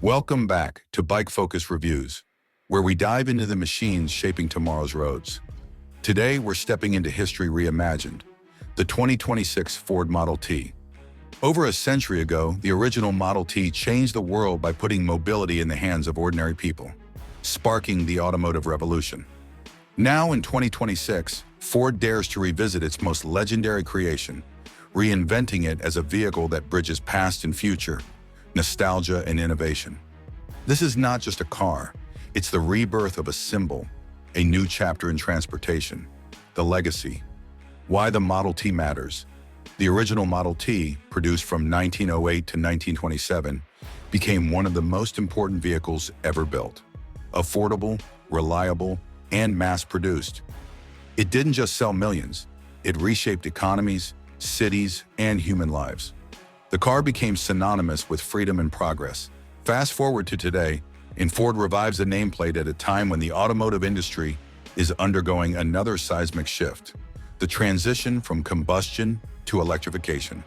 Welcome back to Bike Focus Reviews, where we dive into the machines shaping tomorrow's roads. Today, we're stepping into history reimagined, the 2026 Ford Model T. Over a century ago, the original Model T changed the world by putting mobility in the hands of ordinary people, sparking the automotive revolution. Now in 2026, Ford dares to revisit its most legendary creation, reinventing it as a vehicle that bridges past and future, nostalgia and innovation. This is not just a car, it's the rebirth of a symbol, a new chapter in transportation, the legacy. Why the Model T matters. The original Model T, produced from 1908 to 1927, became one of the most important vehicles ever built. Affordable, reliable, and mass-produced. It didn't just sell millions, it reshaped economies, cities, and human lives. The car became synonymous with freedom and progress. Fast forward to today, and Ford revives the nameplate at a time when the automotive industry is undergoing another seismic shift, the transition from combustion to electrification.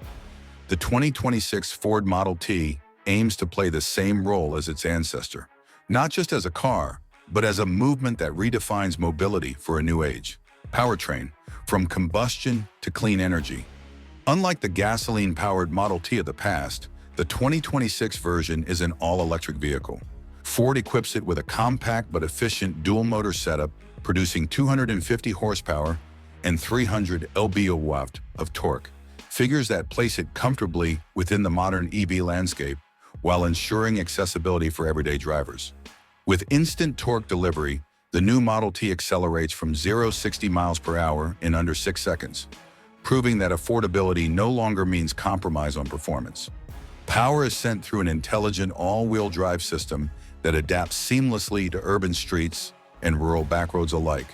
The 2026 Ford Model T aims to play the same role as its ancestor, not just as a car, but as a movement that redefines mobility for a new age. Powertrain, from combustion to clean energy. Unlike the gasoline-powered Model T of the past, the 2026 version is an all-electric vehicle. Ford equips it with a compact but efficient dual-motor setup, producing 250 horsepower and 300 lb-watt of torque, figures that place it comfortably within the modern EV landscape while ensuring accessibility for everyday drivers. With instant torque delivery, the new Model T accelerates from 0 to 60 miles per hour in under 6 seconds, proving that affordability no longer means compromise on performance. Power is sent through an intelligent all-wheel drive system that adapts seamlessly to urban streets and rural backroads alike,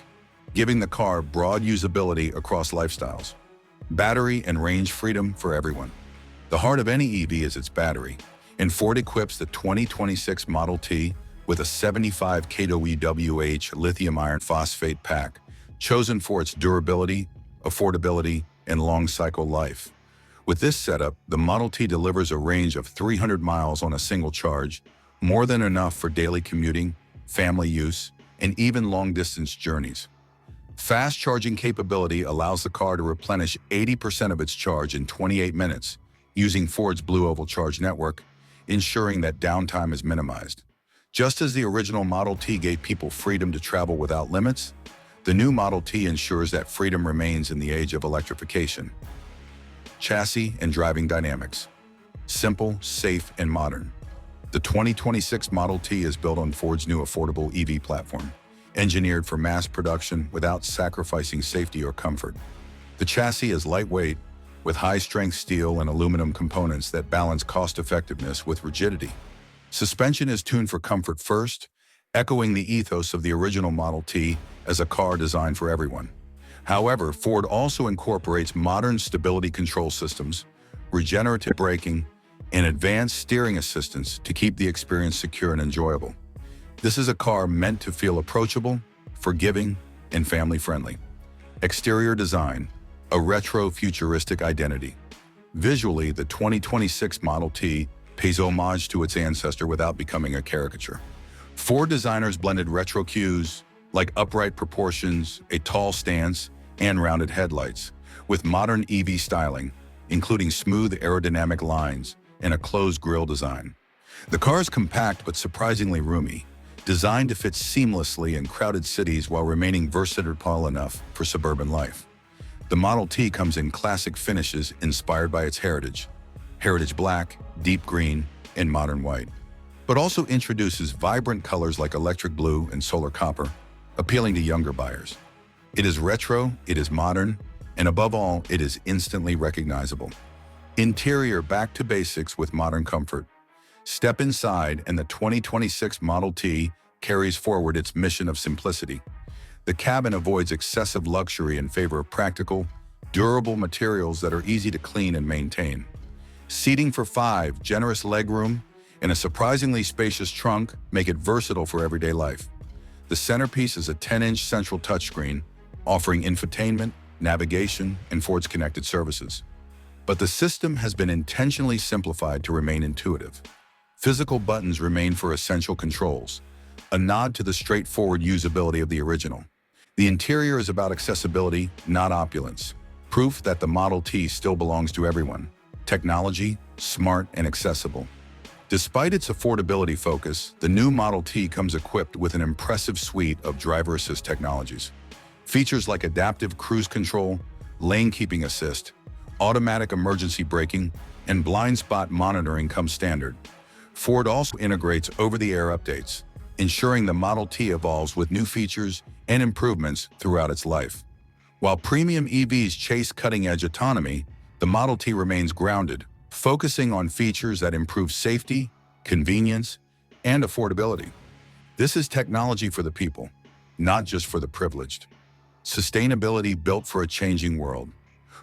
giving the car broad usability across lifestyles. Battery and range freedom for everyone. The heart of any EV is its battery, and Ford equips the 2026 Model T with a 75 kWh lithium iron phosphate pack, chosen for its durability, affordability, and long cycle life. With this setup, the Model T delivers a range of 300 miles on a single charge, more than enough for daily commuting, family use, and even long-distance journeys. Fast charging capability allows the car to replenish 80% of its charge in 28 minutes, using Ford's Blue Oval Charge network, ensuring that downtime is minimized. Just as the original Model T gave people freedom to travel without limits, the new Model T ensures that freedom remains in the age of electrification. Chassis and driving dynamics. Simple, safe, and modern. The 2026 Model T is built on Ford's new affordable EV platform, engineered for mass production without sacrificing safety or comfort. The chassis is lightweight, with high-strength steel and aluminum components that balance cost-effectiveness with rigidity. Suspension is tuned for comfort first, echoing the ethos of the original Model T as a car designed for everyone. However, Ford also incorporates modern stability control systems, regenerative braking, and advanced steering assistance to keep the experience secure and enjoyable. This is a car meant to feel approachable, forgiving, and family-friendly. Exterior design, a retro futuristic identity. Visually, the 2026 Model T pays homage to its ancestor without becoming a caricature. Ford designers blended retro cues, like upright proportions, a tall stance, and rounded headlights, with modern EV styling, including smooth aerodynamic lines and a closed grille design. The car is compact but surprisingly roomy, designed to fit seamlessly in crowded cities while remaining versatile enough for suburban life. The Model T comes in classic finishes inspired by its heritage black, deep green, and modern white, but also introduces vibrant colors like electric blue and solar copper, appealing to younger buyers. It is retro, it is modern, and above all, it is instantly recognizable. Interior back to basics with modern comfort. Step inside and the 2026 Model T carries forward its mission of simplicity. The cabin avoids excessive luxury in favor of practical, durable materials that are easy to clean and maintain. Seating for 5, generous legroom, and a surprisingly spacious trunk make it versatile for everyday life. The centerpiece is a 10-inch central touchscreen, offering infotainment, navigation, and Ford's connected services. But the system has been intentionally simplified to remain intuitive. Physical buttons remain for essential controls, a nod to the straightforward usability of the original. The interior is about accessibility, not opulence, proof that the Model T still belongs to everyone. Technology, smart and accessible. Despite its affordability focus, the new Model T comes equipped with an impressive suite of driver assist technologies. Features like adaptive cruise control, lane keeping assist, automatic emergency braking, and blind spot monitoring come standard. Ford also integrates over-the-air updates, ensuring the Model T evolves with new features and improvements throughout its life. While premium EVs chase cutting-edge autonomy, the Model T remains grounded, focusing on features that improve safety, convenience, and affordability. This is technology for the people, not just for the privileged. Sustainability built for a changing world.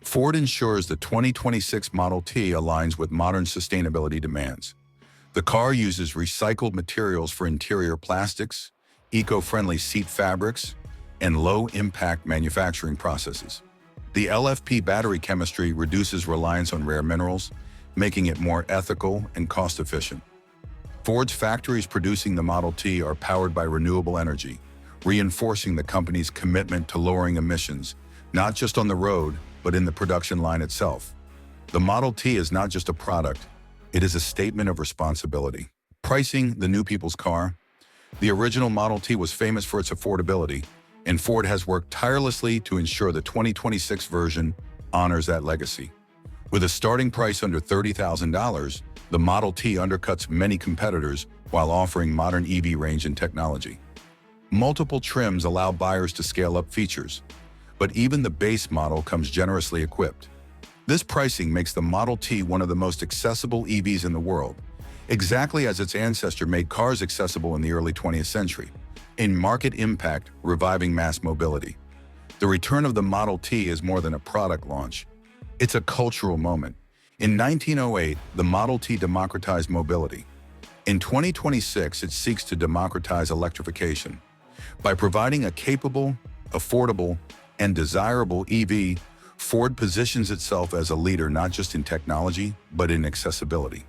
Ford ensures the 2026 Model T aligns with modern sustainability demands. The car uses recycled materials for interior plastics, eco-friendly seat fabrics, and low-impact manufacturing processes. The LFP battery chemistry reduces reliance on rare minerals, making it more ethical and cost-efficient. Ford's factories producing the Model T are powered by renewable energy, reinforcing the company's commitment to lowering emissions, not just on the road, but in the production line itself. The Model T is not just a product, it is a statement of responsibility. Pricing the new people's car. The original Model T was famous for its affordability, and Ford has worked tirelessly to ensure the 2026 version honors that legacy. With a starting price under $30,000, the Model T undercuts many competitors while offering modern EV range and technology. Multiple trims allow buyers to scale up features, but even the base model comes generously equipped. This pricing makes the Model T one of the most accessible EVs in the world, exactly as its ancestor made cars accessible in the early 20th century. In market impact, reviving mass mobility. The return of the Model T is more than a product launch. It's a cultural moment. In 1908, the Model T democratized mobility. In 2026, it seeks to democratize electrification. By providing a capable, affordable, and desirable EV, Ford positions itself as a leader not just in technology, but in accessibility.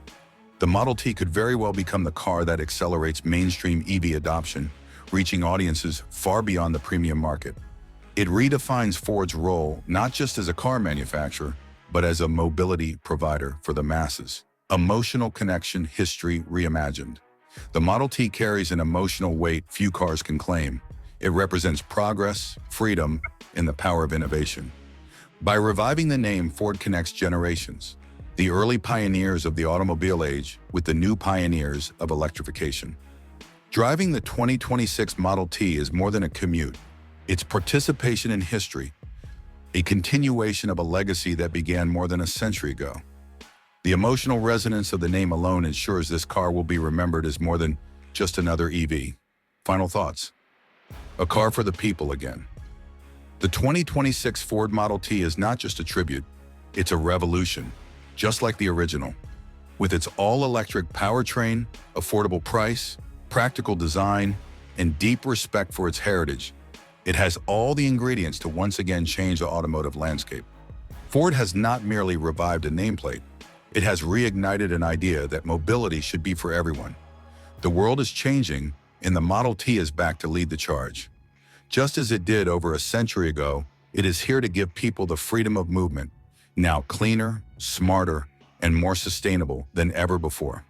The Model T could very well become the car that accelerates mainstream EV adoption, reaching audiences far beyond the premium market. It redefines Ford's role not just as a car manufacturer, but as a mobility provider for the masses. Emotional connection history reimagined. The Model T carries an emotional weight few cars can claim. It represents progress, freedom, and the power of innovation. By reviving the name, Ford connects generations, the early pioneers of the automobile age with the new pioneers of electrification. Driving the 2026 Model T is more than a commute. It's participation in history, a continuation of a legacy that began more than a century ago. The emotional resonance of the name alone ensures this car will be remembered as more than just another EV. Final thoughts. A car for the people again. The 2026 Ford Model T is not just a tribute, it's a revolution, just like the original. With its all-electric powertrain, affordable price, practical design, and deep respect for its heritage, it has all the ingredients to once again change the automotive landscape. Ford has not merely revived a nameplate, it has reignited an idea that mobility should be for everyone. The world is changing, and the Model T is back to lead the charge. Just as it did over a century ago, it is here to give people the freedom of movement, now cleaner, smarter, and more sustainable than ever before.